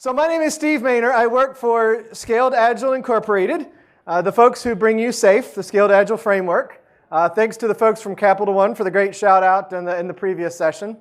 So my name is Steve Mayner. I work for Scaled Agile Incorporated, the folks who bring you SAFE, the Scaled Agile framework. Thanks to the folks from Capital One for the great shout out in the previous session.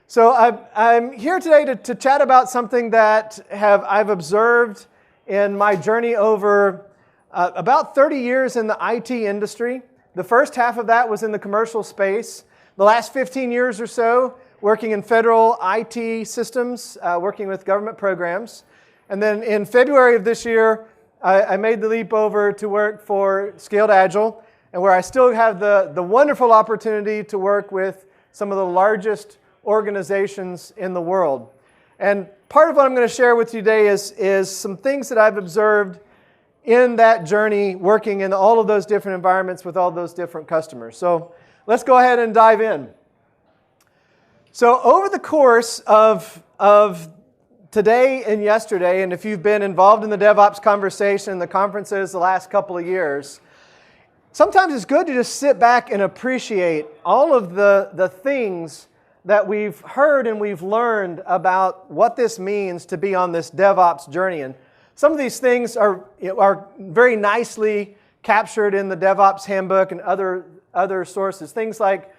So I'm here today to chat about something that I've observed in my journey over about 30 years in the IT industry. The first half of that was in the commercial space. The last 15 years or so working in federal IT systems, working with government programs. And then in February of this year, I made the leap over to work for Scaled Agile, and where I still have the wonderful opportunity to work with some of the largest organizations in the world. And part of what I'm going to share with you today is some things that I've observed in that journey, working in all of those different environments with all those different customers. So let's go ahead and dive in. So over the course of today and yesterday, and if you've been involved in the DevOps conversation, the conferences the last couple of years, sometimes it's good to just sit back and appreciate all of the things that we've heard and we've learned about what this means to be on this DevOps journey. And some of these things are very nicely captured in the DevOps handbook and other sources. Things like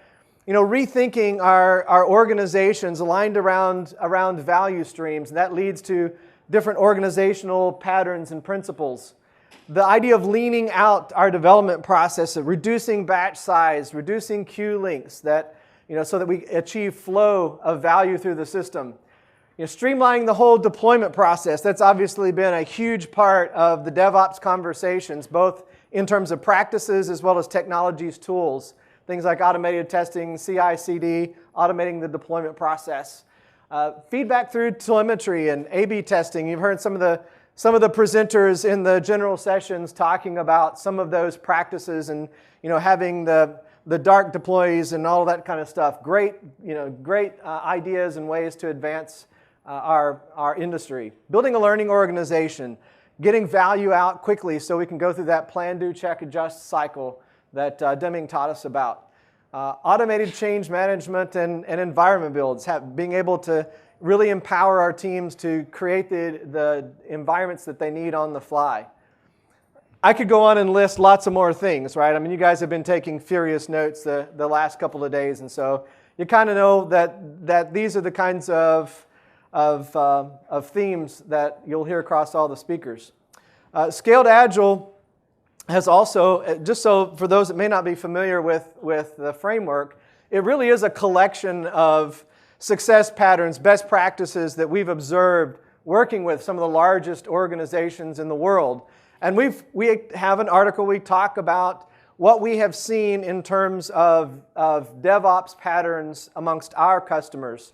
rethinking our organizations aligned around value streams, and that leads to different organizational patterns and principles. The idea of leaning out our development process, of reducing batch size, reducing queue lengths, so that we achieve flow of value through the system. Streamlining the whole deployment process. That's obviously been a huge part of the DevOps conversations, both in terms of practices as well as technologies, tools. Things like automated testing, CI/CD, automating the deployment process. Feedback through telemetry and A/B testing. You've heard some of the presenters in the general sessions talking about some of those practices and having the dark deploys and all that kind of stuff. Great ideas and ways to advance our industry. Building a learning organization, getting value out quickly so we can go through that plan, do, check, adjust cycle that Deming taught us about. Automated change management and environment builds, being able to really empower our teams to create the environments that they need on the fly. I could go on and list lots of more things, right? I mean, you guys have been taking furious notes the last couple of days, and so you kind of know that these are the kinds of themes that you'll hear across all the speakers. Scaled Agile has also, just so for those that may not be familiar with the framework, it really is a collection of success patterns, best practices that we've observed working with some of the largest organizations in the world. And we have an article, we talk about what we have seen in terms of DevOps patterns amongst our customers.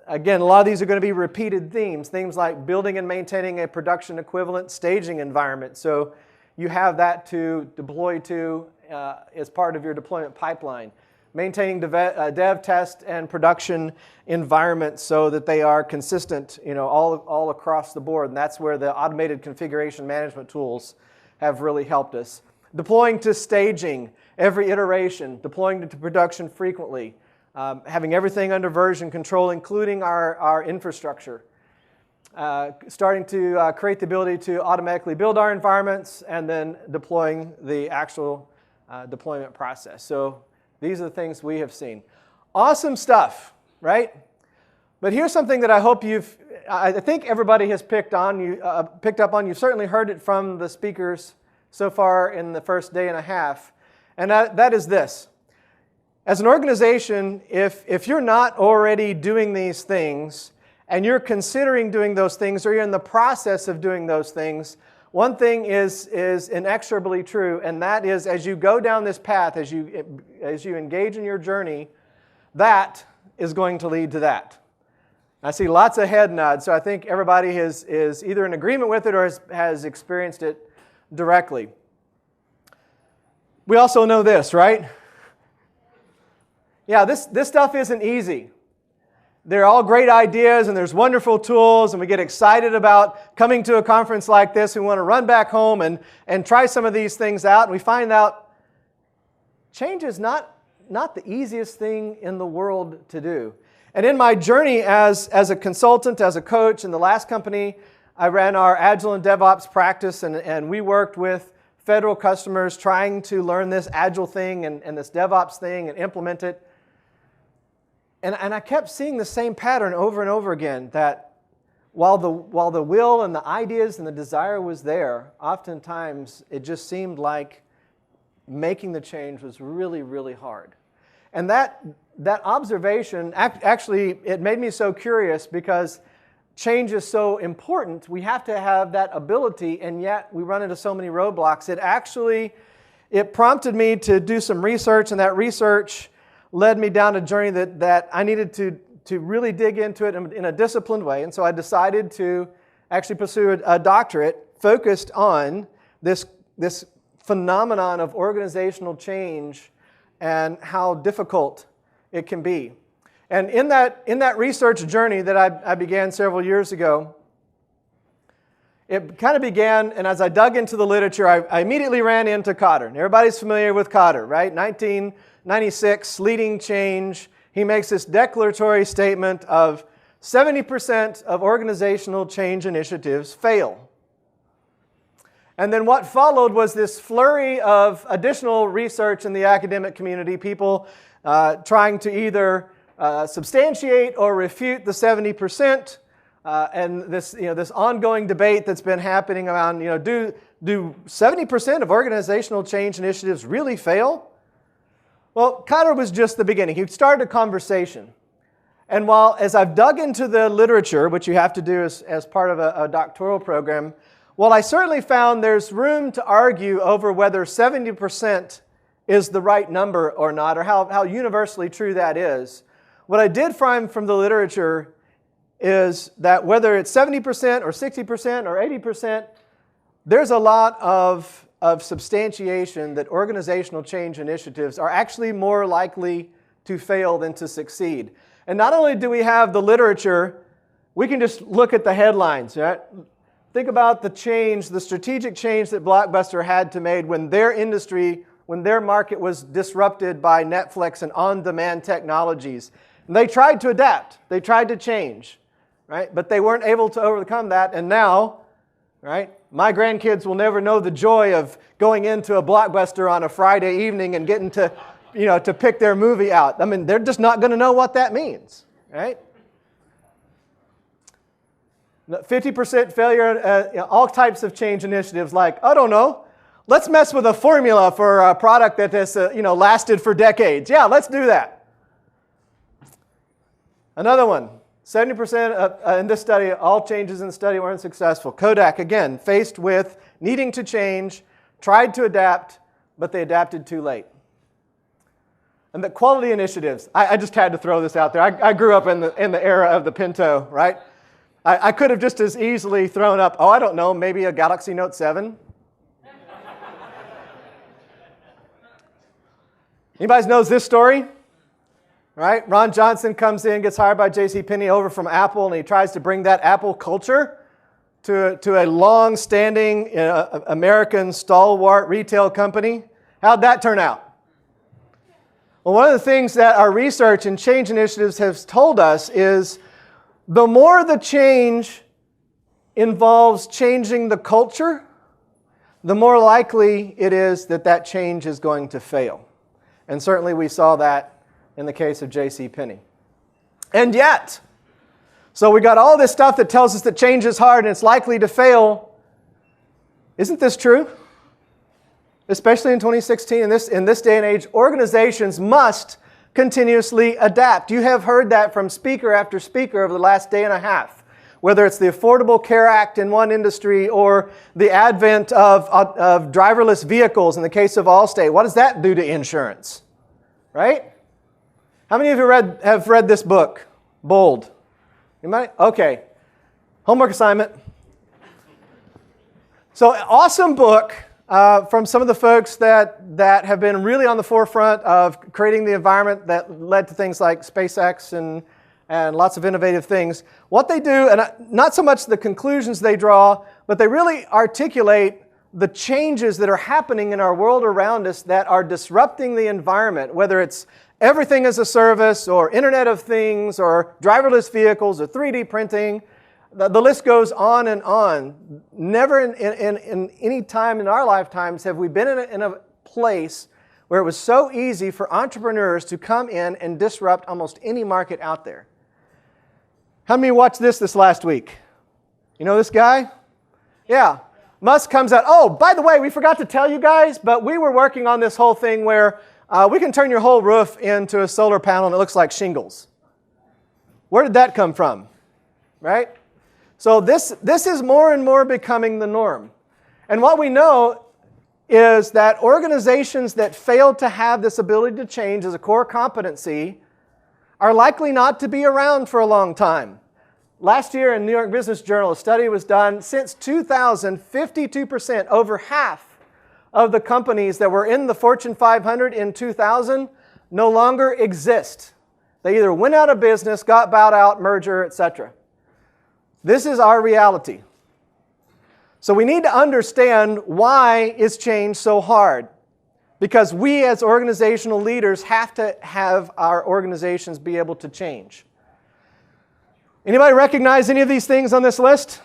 Again, a lot of these are going to be repeated themes, things like building and maintaining a production equivalent staging environment. So you have that to deploy to as part of your deployment pipeline. Maintaining dev, test, and production environments so that they are consistent, all across the board. And that's where the automated configuration management tools have really helped us. Deploying to staging every iteration, deploying to production frequently, having everything under version control, including our infrastructure. Starting to create the ability to automatically build our environments and then deploying the actual deployment process. So these are the things we have seen. Awesome stuff, right? But here's something that I hope I think everybody has picked up on. You've certainly heard it from the speakers so far in the first day and a half. And that is this. As an organization, if you're not already doing these things, and you're considering doing those things, or you're in the process of doing those things, one thing is inexorably true, and that is as you go down this path, as you engage in your journey, that is going to lead to that. I see lots of head nods, so I think everybody is either in agreement with it or has experienced it directly. We also know this, right? Yeah, this stuff isn't easy. They're all great ideas and there's wonderful tools and we get excited about coming to a conference like this. We want to run back home and try some of these things out. And we find out change is not the easiest thing in the world to do. And in my journey as a consultant, as a coach, in the last company, I ran our Agile and DevOps practice, and we worked with federal customers trying to learn this Agile thing and this DevOps thing and implement it. And I kept seeing the same pattern over and over again, that while the will and the ideas and the desire was there, oftentimes it just seemed like making the change was really, really hard. And that observation, actually, it made me so curious, because change is so important. We have to have that ability, and yet we run into so many roadblocks. It prompted me to do some research, and that research led me down a journey that I needed to really dig into it in a disciplined way. And so I decided to actually pursue a doctorate focused on this phenomenon of organizational change and how difficult it can be. And in that research journey that I began several years ago, it kind of began, and as I dug into the literature, I immediately ran into Kotter. And everybody's familiar with Kotter, right? 1996, leading change. He makes this declaratory statement of 70% of organizational change initiatives fail. And then what followed was this flurry of additional research in the academic community, people trying to either substantiate or refute the 70%, and this ongoing debate that's been happening around, do 70% of organizational change initiatives really fail? Well, Kotter was just the beginning. He started a conversation. And as I've dug into the literature, which you have to do as part of a doctoral program, well, I certainly found there's room to argue over whether 70% is the right number or not, or how universally true that is. What I did find from the literature is that whether it's 70% or 60% or 80%, there's a lot of substantiation that organizational change initiatives are actually more likely to fail than to succeed. And not only do we have the literature, we can just look at the headlines, right? Think about the strategic change that Blockbuster had to make when their industry, when their market was disrupted by Netflix and on-demand technologies. And they tried to adapt. They tried to change, right? But they weren't able to overcome that. And now, right, my grandkids will never know the joy of going into a Blockbuster on a Friday evening and getting to, to pick their movie out. I mean, they're just not going to know what that means, right? 50% failure, all types of change initiatives like, I don't know, let's mess with a formula for a product that has lasted for decades. Yeah, let's do that. Another one, 70% in this study, all changes in the study weren't successful. Kodak, again, faced with needing to change, tried to adapt, but they adapted too late. And the quality initiatives, I just had to throw this out there. I grew up in the era of the Pinto, right? I could have just as easily thrown up, I don't know, maybe a Galaxy Note 7. Anybody knows this story? Right? Ron Johnson comes in, gets hired by JCPenney over from Apple, and he tries to bring that Apple culture to a long-standing American stalwart retail company. How'd that turn out? Well, one of the things that our research and change initiatives has told us is the more the change involves changing the culture, the more likely it is that change is going to fail. And certainly we saw that in the case of JCPenney. And yet, so we got all this stuff that tells us that change is hard and it's likely to fail. Isn't this true? Especially in 2016, in this day and age, organizations must continuously adapt. You have heard that from speaker after speaker over the last day and a half. Whether it's the Affordable Care Act in one industry or the advent of driverless vehicles in the case of Allstate. What does that do to insurance? Right? How many of you have read this book, Bold? Anybody? Okay. Homework assignment. So, awesome book from some of the folks that have been really on the forefront of creating the environment that led to things like SpaceX and lots of innovative things. What they do, and not so much the conclusions they draw, but they really articulate the changes that are happening in our world around us that are disrupting the environment, whether it's everything as a service, or Internet of Things, or driverless vehicles, or 3D printing. The list goes on and on. Never in any time in our lifetimes have we been in a place where it was so easy for entrepreneurs to come in and disrupt almost any market out there. How many watched this last week? You know this guy? Yeah. Musk comes out, oh, by the way, we forgot to tell you guys, but we were working on this whole thing where we can turn your whole roof into a solar panel and it looks like shingles. Where did that come from? Right? So this is more and more becoming the norm. And what we know is that organizations that fail to have this ability to change as a core competency are likely not to be around for a long time. Last year in New York Business Journal, a study was done. Since 2000, 52%, over half of the companies that were in the Fortune 500 in 2000 no longer exist. They either went out of business, got bought out, merger, etc. This is our reality. So we need to understand why is change so hard. Because we as organizational leaders have to have our organizations be able to change. Anybody recognize any of these things on this list?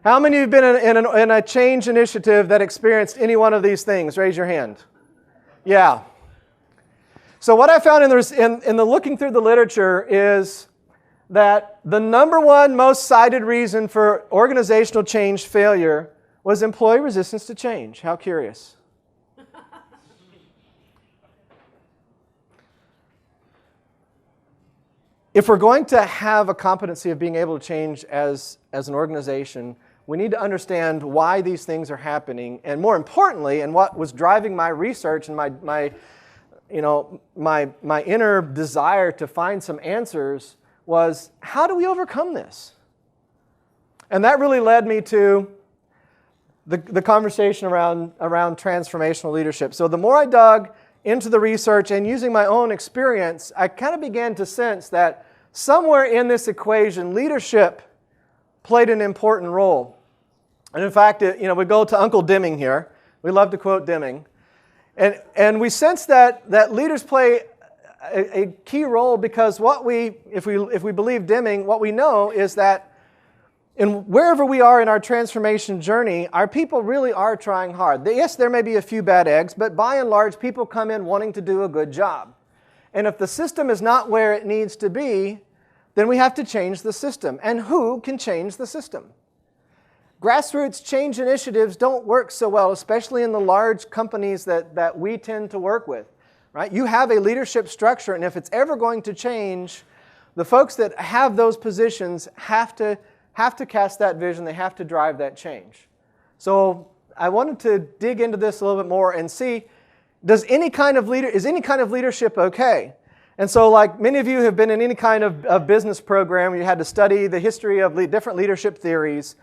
How many of you have been in a change initiative that experienced any one of these things? Raise your hand. Yeah. So what I found in the looking through the literature is that the number one most cited reason for organizational change failure was employee resistance to change. How curious. If we're going to have a competency of being able to change as an organization, we need to understand why these things are happening, and more importantly, and what was driving my research and my inner desire to find some answers was, how do we overcome this? And that really led me to the conversation around transformational leadership. So the more I dug into the research and using my own experience, I kind of began to sense that somewhere in this equation, leadership played an important role. And in fact, we go to Uncle Deming here. We love to quote Deming. And we sense that leaders play a key role because if we believe Deming, what we know is that wherever we are in our transformation journey, our people really are trying hard. Yes, there may be a few bad eggs, but by and large, people come in wanting to do a good job. And if the system is not where it needs to be, then we have to change the system. And who can change the system? Grassroots change initiatives don't work so well, especially in the large companies that we tend to work with. Right? You have a leadership structure, and if it's ever going to change, the folks that have those positions have to cast that vision. They have to drive that change. So I wanted to dig into this a little bit more and see, is any kind of leadership okay? And so like many of you have been in any kind of business program, you had to study the history of different leadership theories.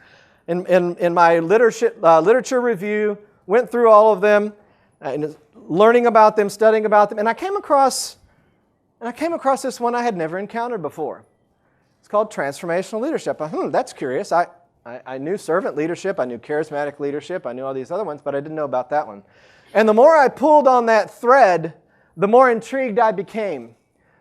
In my literature review, went through all of them, and learning about them, studying about them, and I came across this one I had never encountered before. It's called transformational leadership. That's curious. I knew servant leadership, I knew charismatic leadership, I knew all these other ones, but I didn't know about that one. And the more I pulled on that thread, the more intrigued I became.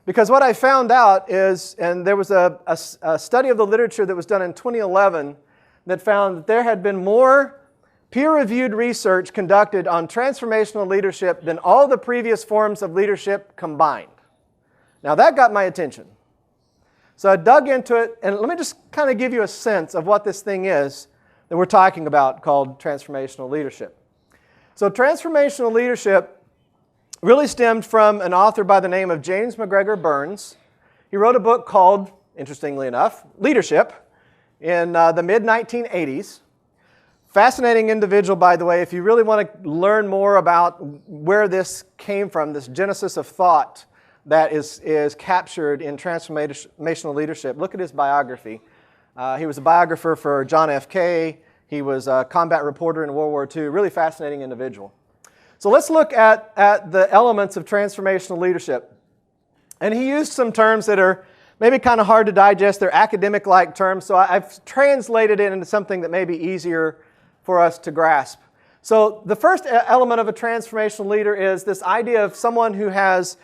Because what I found out is, and there was a study of the literature that was done in 2011 that found that there had been more peer-reviewed research conducted on transformational leadership than all the previous forms of leadership combined. Now that got my attention. So I dug into it, and let me just kind of give you a sense of what this thing is that we're talking about called transformational leadership. So transformational leadership really stemmed from an author by the name of James McGregor Burns. He wrote a book called, interestingly enough, Leadership in the mid-1980s. Fascinating individual, by the way, if you really want to learn more about where this came from, this genesis of thought that is captured in transformational leadership. Look at his biography. He was a biographer for John F.K. He was a combat reporter in World War II. Really fascinating individual. So let's look at the elements of transformational leadership. And he used some terms that are maybe kind of hard to digest. They're academic-like terms, so I've translated it into something that may be easier for us to grasp. So the first element of a transformational leader is this idea of someone who has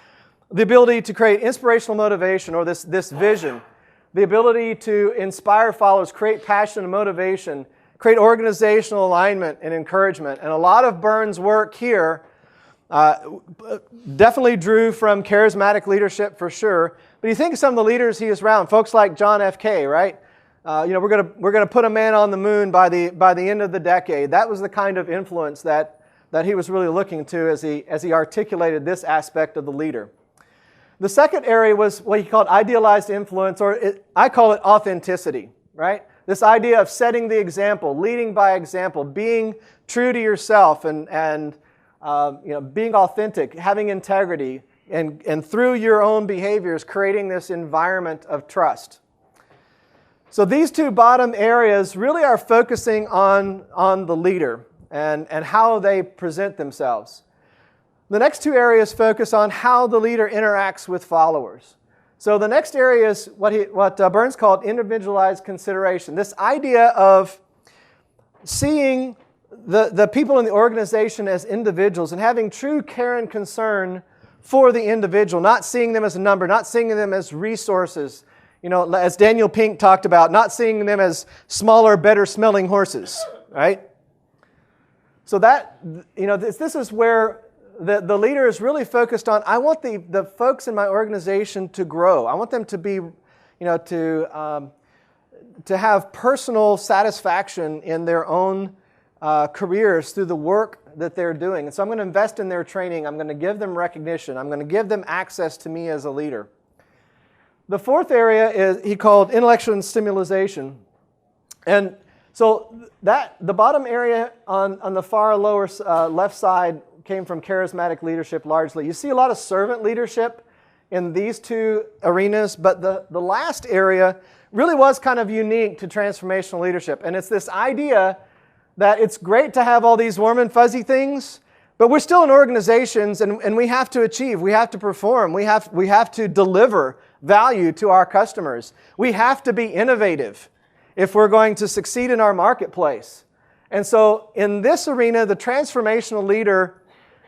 the ability to create inspirational motivation, or this vision, the ability to inspire followers, create passion and motivation, create organizational alignment and encouragement. And a lot of Burns' work here definitely drew from charismatic leadership for sure. But you think of some of the leaders he was around, folks like John F.K., right? We're gonna put a man on the moon by the end of the decade. That was the kind of influence that he was really looking to as he articulated this aspect of the leader. The second area was what he called idealized influence, I call it authenticity, right? This idea of setting the example, leading by example, being true to yourself, and being authentic, having integrity, and through your own behaviors, creating this environment of trust. So these two bottom areas really are focusing on the leader and how they present themselves. The next two areas focus on how the leader interacts with followers. So the next area is what Burns called individualized consideration. This idea of seeing the people in the organization as individuals and having true care and concern for the individual, not seeing them as a number, not seeing them as resources, as Daniel Pink talked about, not seeing them as smaller, better smelling horses, right? So that, this is where the leader is really focused on, I want the folks in my organization to grow. I want them to be, to have personal satisfaction in their own careers through the work that they're doing. And so I'm going to invest in their training. I'm going to give them recognition. I'm going to give them access to me as a leader. The fourth area he called intellectual stimulation. And so the bottom area on the far lower left side came from charismatic leadership largely. You see a lot of servant leadership in these two arenas, but the last area really was kind of unique to transformational leadership. And it's this idea that it's great to have all these warm and fuzzy things, but we're still in organizations, and we have to achieve, we have to perform, we have to deliver value to our customers. We have to be innovative if we're going to succeed in our marketplace. And so in this arena, the transformational leader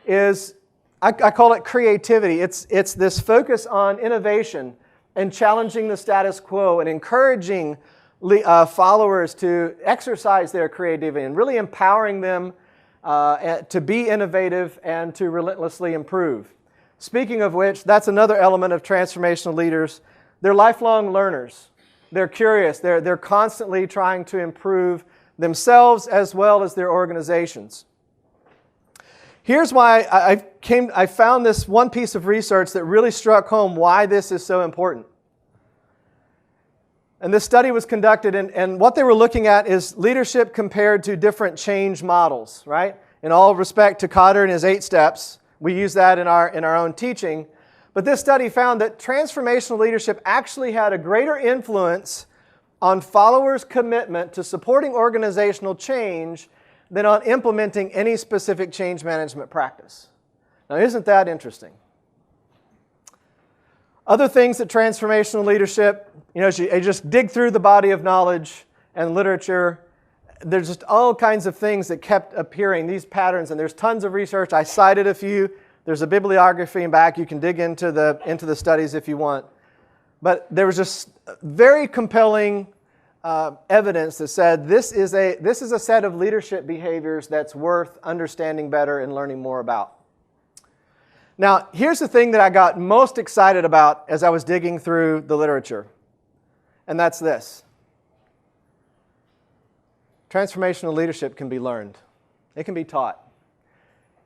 is, I call it creativity. It's this focus on innovation and challenging the status quo and encouraging followers to exercise their creativity and really empowering them to be innovative and to relentlessly improve. Speaking of which, that's another element of transformational leaders. They're lifelong learners. They're curious. They're constantly trying to improve themselves as well as their organizations. Here's why I found this one piece of research that really struck home why this is so important. And this study was conducted, and what they were looking at is leadership compared to different change models, right? In all respect to Kotter and his 8 steps, we use that in our own teaching. But this study found that transformational leadership actually had a greater influence on followers' commitment to supporting organizational change than on implementing any specific change management practice. Now, isn't that interesting? Other things that transformational leadership, as you just dig through the body of knowledge and literature, there's just all kinds of things that kept appearing, these patterns, and there's tons of research. I cited a few. There's a bibliography in back. You can dig into the studies if you want. But there was just very compelling evidence that said this is a set of leadership behaviors that's worth understanding better and learning more about. Now, here's the thing that I got most excited about as I was digging through the literature, and that's this. Transformational leadership can be learned. It can be taught.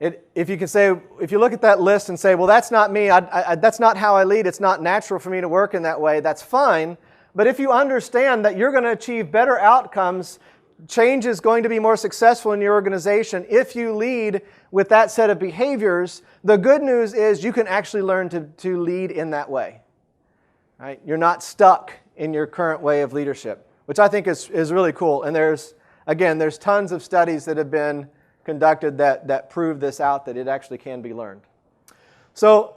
If you look at that list and say, well, that's not me, that's not how I lead, it's not natural for me to work in that way, that's fine. But if you understand that you're going to achieve better outcomes, change is going to be more successful in your organization if you lead with that set of behaviors, the good news is you can actually learn to lead in that way. Right? You're not stuck in your current way of leadership, which I think is really cool. And there's tons of studies that have been conducted that prove this out, that it actually can be learned. So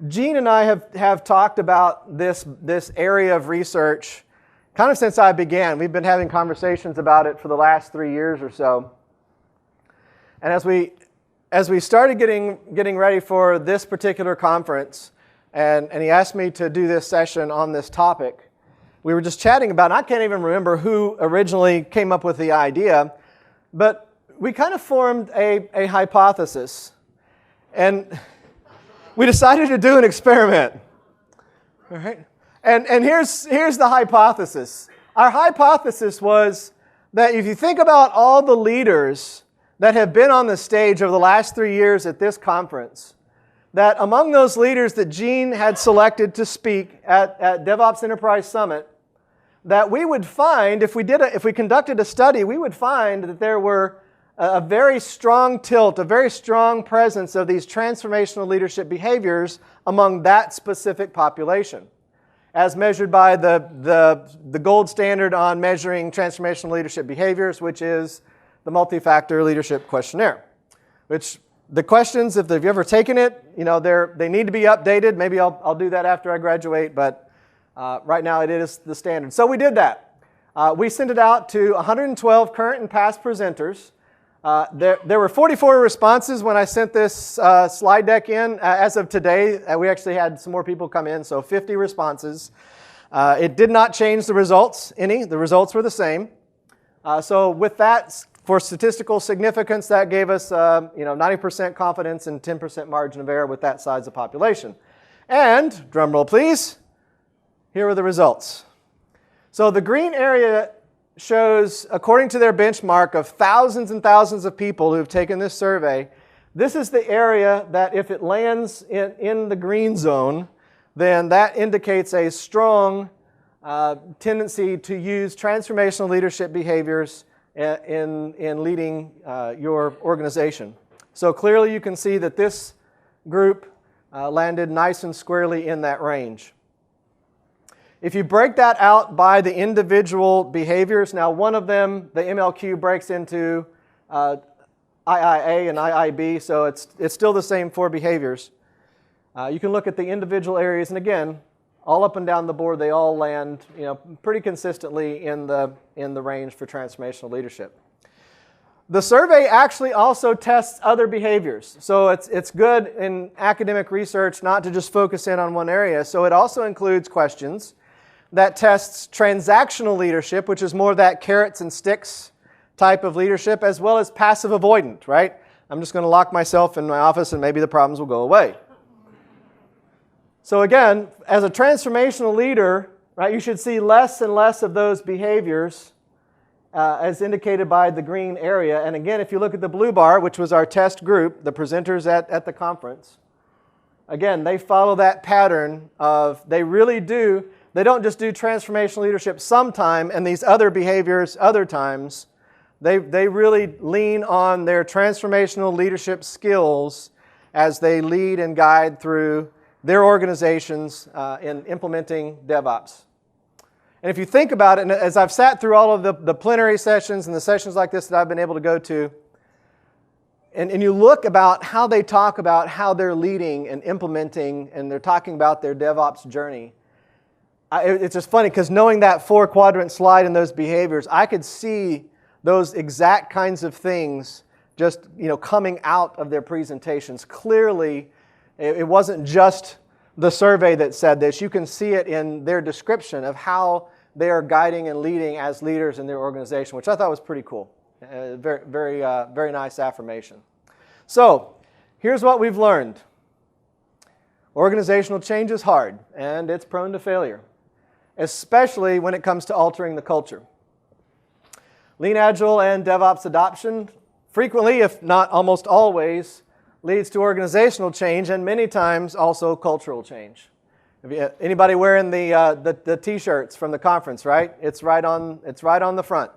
Gene and I have talked about this area of research kind of since I began. We've been having conversations about it for the last 3 years or so. And as we as we started getting ready for this particular conference, and he asked me to do this session on this topic, we were just chatting about, and I can't even remember who originally came up with the idea, but we kind of formed a hypothesis. And we decided to do an experiment. All right? And here's the hypothesis. Our hypothesis was that if you think about all the leaders that have been on the stage over the last 3 years at this conference, that among those leaders that Gene had selected to speak at DevOps Enterprise Summit, that we would find, if we conducted a study, we would find that there were a very strong tilt, a very strong presence of these transformational leadership behaviors among that specific population, as measured by the gold standard on measuring transformational leadership behaviors, which is the multi-factor leadership questionnaire. Which the questions, if you've ever taken it, they need to be updated. Maybe I'll do that after I graduate, but right now it is the standard. So we did that. We sent it out to 112 current and past presenters. There were 44 responses when I sent this slide deck in. As of today, we actually had some more people come in, so 50 responses. It did not change the results any. The results were the same. So with that, for statistical significance, that gave us 90% confidence and 10% margin of error with that size of population. And, drum roll please, here are the results. So the green area shows, according to their benchmark of thousands and thousands of people who have taken this survey, this is the area that if it lands in the green zone, then that indicates a strong tendency to use transformational leadership behaviors in leading your organization. So clearly you can see that this group landed nice and squarely in that range. If you break that out by the individual behaviors, now one of them, the MLQ, breaks into IIA and IIB, so it's still the same 4 behaviors. You can look at the individual areas, and again, all up and down the board, they all land pretty consistently in the range for transformational leadership. The survey actually also tests other behaviors. So it's good in academic research not to just focus in on one area. So it also includes questions that tests transactional leadership, which is more that carrots and sticks type of leadership, as well as passive avoidant, right? I'm just going to lock myself in my office and maybe the problems will go away. So again, as a transformational leader, right, you should see less and less of those behaviors as indicated by the green area. And again, if you look at the blue bar, which was our test group, the presenters at the conference, again, they follow that pattern of they don't just do transformational leadership sometime and these other behaviors other times. They really lean on their transformational leadership skills as they lead and guide through their organizations in implementing DevOps. And if you think about it, and as I've sat through all of the plenary sessions and the sessions like this that I've been able to go to, and you look about how they talk about how they're leading and implementing, and they're talking about their DevOps journey, it's just funny because knowing that 4-quadrant slide and those behaviors, I could see those exact kinds of things just coming out of their presentations. Clearly, it wasn't just the survey that said this. You can see it in their description of how they are guiding and leading as leaders in their organization, which I thought was pretty cool. Very nice affirmation. So, here's what we've learned. Organizational change is hard, and it's prone to failure, especially when it comes to altering the culture. Lean Agile and DevOps adoption frequently, if not almost always, leads to organizational change and many times also cultural change. Anybody wearing the T-shirts from the conference, right? It's right on the front.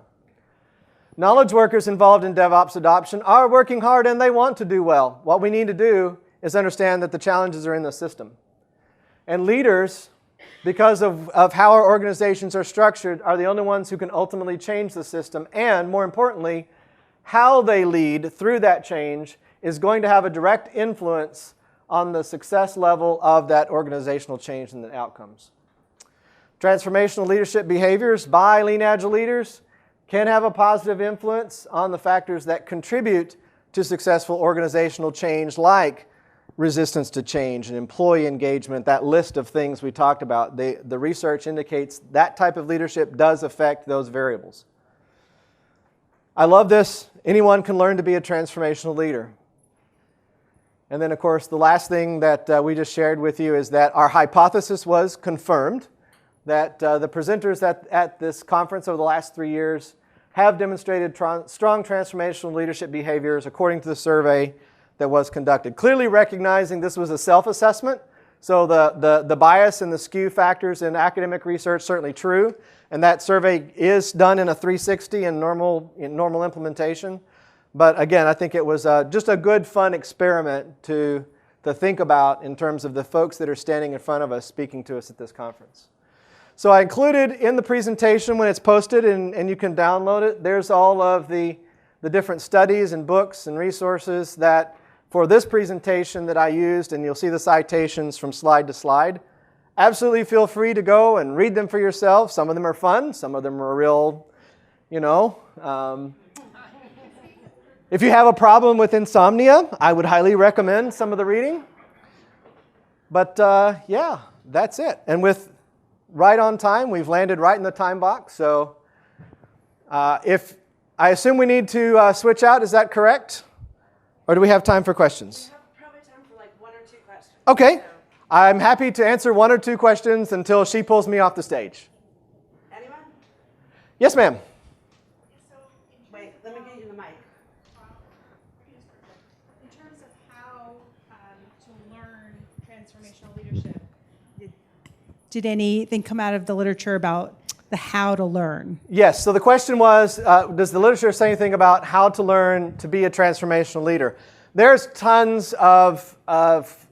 Knowledge workers involved in DevOps adoption are working hard and they want to do well. What we need to do is understand that the challenges are in the system. And leaders, because of how our organizations are structured, are the only ones who can ultimately change the system. And more importantly, how they lead through that change is going to have a direct influence on the success level of that organizational change and the outcomes. Transformational leadership behaviors by Lean Agile leaders can have a positive influence on the factors that contribute to successful organizational change, like resistance to change and employee engagement, that list of things we talked about. The research indicates that type of leadership does affect those variables. I love this. Anyone can learn to be a transformational leader. And then, of course, the last thing that we just shared with you is that our hypothesis was confirmed, that the presenters at this conference over the last 3 years have demonstrated strong transformational leadership behaviors according to the survey that was conducted. Clearly recognizing this was a self-assessment, so the bias and the skew factors in academic research certainly true, and that survey is done in a 360 in normal implementation. But again, I think it was just a good, fun experiment to think about in terms of the folks that are standing in front of us speaking to us at this conference. So I included in the presentation when it's posted, and you can download it, there's all of the different studies and books and resources that for this presentation that I used, and you'll see the citations from slide to slide. Absolutely feel free to go and read them for yourself. Some of them are fun, some of them are real, if you have a problem with insomnia, I would highly recommend some of the reading. But yeah, that's it. And with right on time, we've landed right in the time box. So if I assume we need to switch out, is that correct? Or do we have time for questions? We have probably time for like 1 or 2 questions. Okay. So. I'm happy to answer 1 or 2 questions until she pulls me off the stage. Anyone? Yes, ma'am. Wait, let me get you the mic. In terms of how to learn transformational leadership, did anything come out of the literature about the how to learn? Yes, so the question was, does the literature say anything about how to learn to be a transformational leader? There's tons of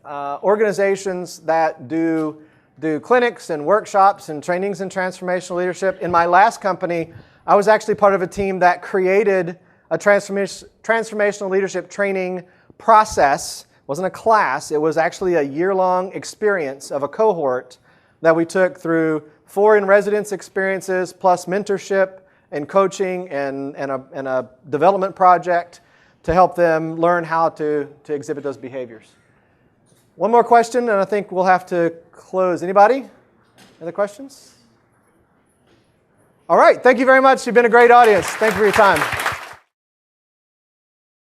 organizations that do clinics and workshops and trainings in transformational leadership. In my last company, I was actually part of a team that created a transformational leadership training process. It wasn't a class, it was actually a year-long experience of a cohort that we took through 4 in-residence experiences, plus mentorship and coaching and a development project to help them learn how to exhibit those behaviors. One more question, and I think we'll have to close. Anybody? Other questions? All right, thank you very much. You've been a great audience. Thank you for your time.